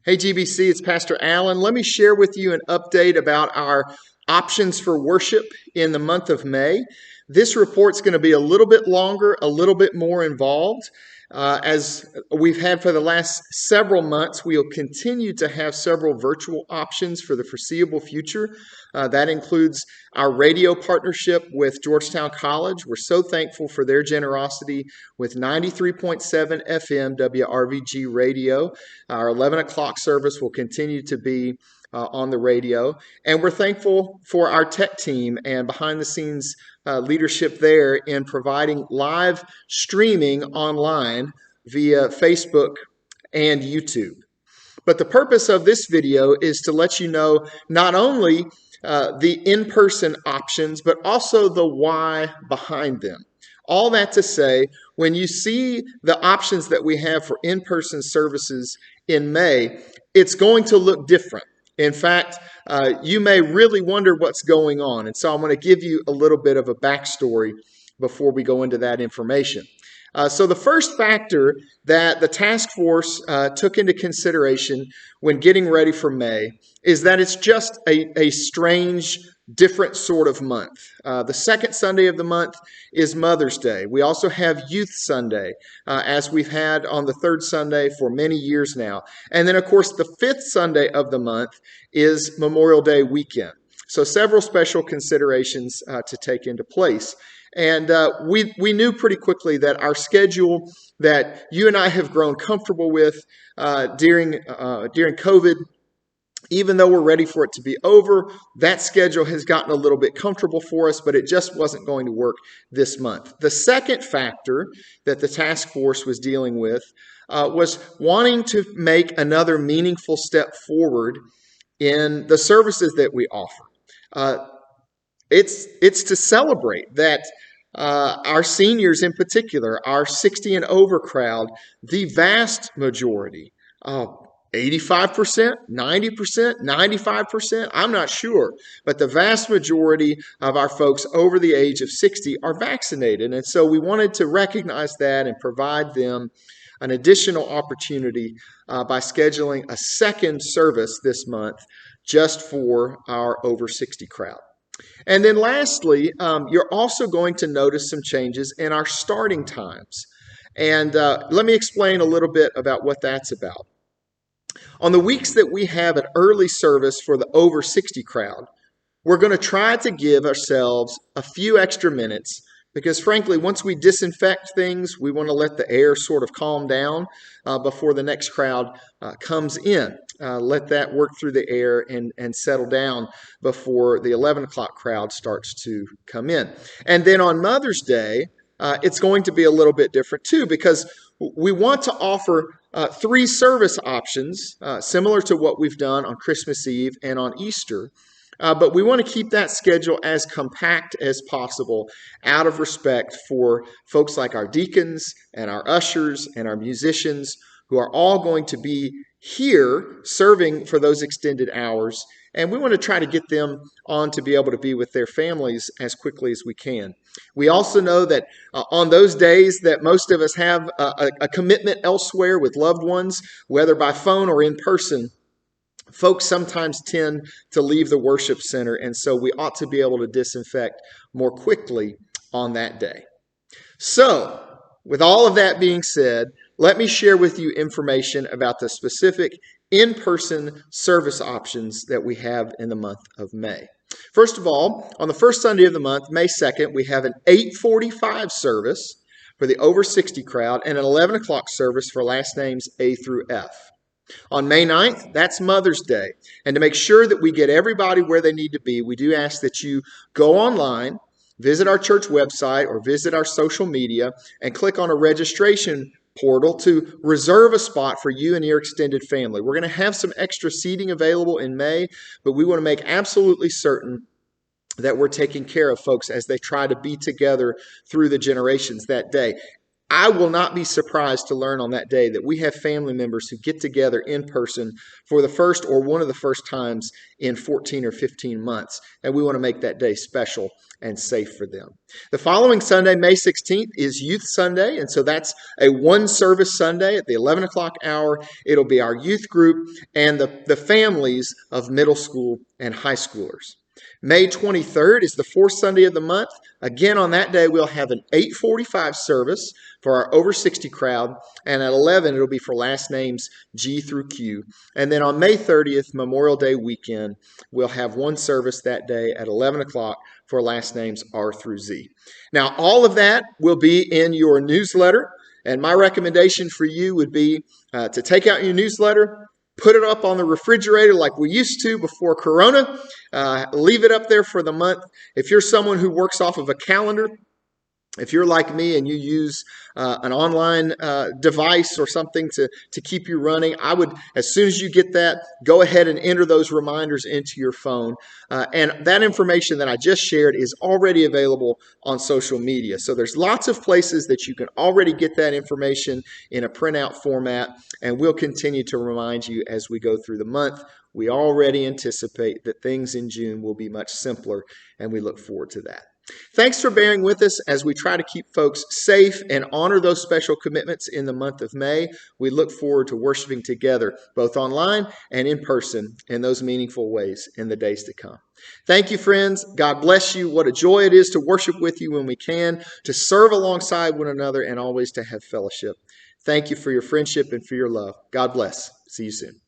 Hey GBC, it's Pastor Allen. Let me share with you an update about our options for worship in the month of May. This report's going to be a little bit longer, a little bit more involved. As we've had for the last several months, we'll continue to have several virtual options for the foreseeable future. That includes our radio partnership with Georgetown College. We're so thankful for their generosity with 93.7 FM WRVG radio. Our 11 o'clock service will continue to be on the radio. And we're thankful for our tech team and behind the scenes leadership there in providing live streaming online via Facebook and YouTube. But the purpose of this video is to let you know not only the in-person options, but also the why behind them. All that to say, when you see the options that we have for in-person services in May, it's going to look different. In fact, you may really wonder what's going on. And so I'm going to give you a little bit of a backstory before we go into that information. So the first factor that the task force took into consideration when getting ready for May is that it's just a strange, different sort of month. The second Sunday of the month is Mother's Day. We also have Youth Sunday, as we've had on the third Sunday for many years now. And then, of course, the fifth Sunday of the month is Memorial Day weekend. So several special considerations to take into place. And we knew pretty quickly that our schedule that you and I have grown comfortable with during COVID, even though we're ready for it to be over, that schedule has gotten a little bit comfortable for us, but it just wasn't going to work this month. The second factor that the task force was dealing with was wanting to make another meaningful step forward in the services that we offer. It's to celebrate that our seniors in particular, our 60 and over crowd, the vast majority, 85%, 90%, 95%, I'm not sure. But the vast majority of our folks over the age of 60 are vaccinated. And so we wanted to recognize that and provide them an additional opportunity by scheduling a second service this month just for our over 60 crowd. And then lastly, you're also going to notice some changes in our starting times. And let me explain a little bit about what that's about. On the weeks that we have an early service for the over 60 crowd, we're going to try to give ourselves a few extra minutes because, frankly, once we disinfect things, we want to let the air sort of calm down before the next crowd comes in. Let that work through the air and settle down before the 11 o'clock crowd starts to come in. And then on Mother's Day, it's going to be a little bit different too because we want to offer three service options, similar to what we've done on Christmas Eve and on Easter. But we want to keep that schedule as compact as possible out of respect for folks like our deacons and our ushers and our musicians who are all going to be here serving for those extended hours. And we want to try to get them on to be able to be with their families as quickly as we can. We also know that on those days that most of us have a commitment elsewhere with loved ones, whether by phone or in person, folks sometimes tend to leave the worship center, and so we ought to be able to disinfect more quickly on that day. So, with all of that being said, let me share with you information about the specific in-person service options that we have in the month of May. First of all, on the first Sunday of the month, May 2nd, we have an 8:45 service for the over 60 crowd and an 11 o'clock service for last names A through F. On May 9th, that's Mother's Day. And to make sure that we get everybody where they need to be, we do ask that you go online, visit our church website, or visit our social media, and click on a registration portal to reserve a spot for you and your extended family. We're going to have some extra seating available in May, but we want to make absolutely certain that we're taking care of folks as they try to be together through the generations that day. I will not be surprised to learn on that day that we have family members who get together in person for the first or one of the first times in 14 or 15 months. And we want to make that day special and safe for them. The following Sunday, May 16th, is Youth Sunday. And so that's a one service Sunday at the 11 o'clock hour. It'll be our youth group and the families of middle school and high schoolers. May 23rd is the fourth Sunday of the month. Again, on that day, we'll have an 8:45 service for our over 60 crowd, and at 11, it'll be for last names G through Q. And then on May 30th, Memorial Day weekend, we'll have one service that day at 11 o'clock for last names R through Z. Now, all of that will be in your newsletter, and my recommendation for you would be to take out your newsletter, put it up on the refrigerator like we used to before Corona. Leave it up there for the month. If you're someone who works off of a calendar, if you're like me and you use an online device or something to keep you running, I would, as soon as you get that, go ahead and enter those reminders into your phone. And that information that I just shared is already available on social media. So there's lots of places that you can already get that information in a printout format, and we'll continue to remind you as we go through the month. We already anticipate that things in June will be much simpler, and we look forward to that. Thanks for bearing with us as we try to keep folks safe and honor those special commitments in the month of May. We look forward to worshiping together, both online and in person, in those meaningful ways in the days to come. Thank you, friends. God bless you. What a joy it is to worship with you when we can, to serve alongside one another, and always to have fellowship. Thank you for your friendship and for your love. God bless. See you soon.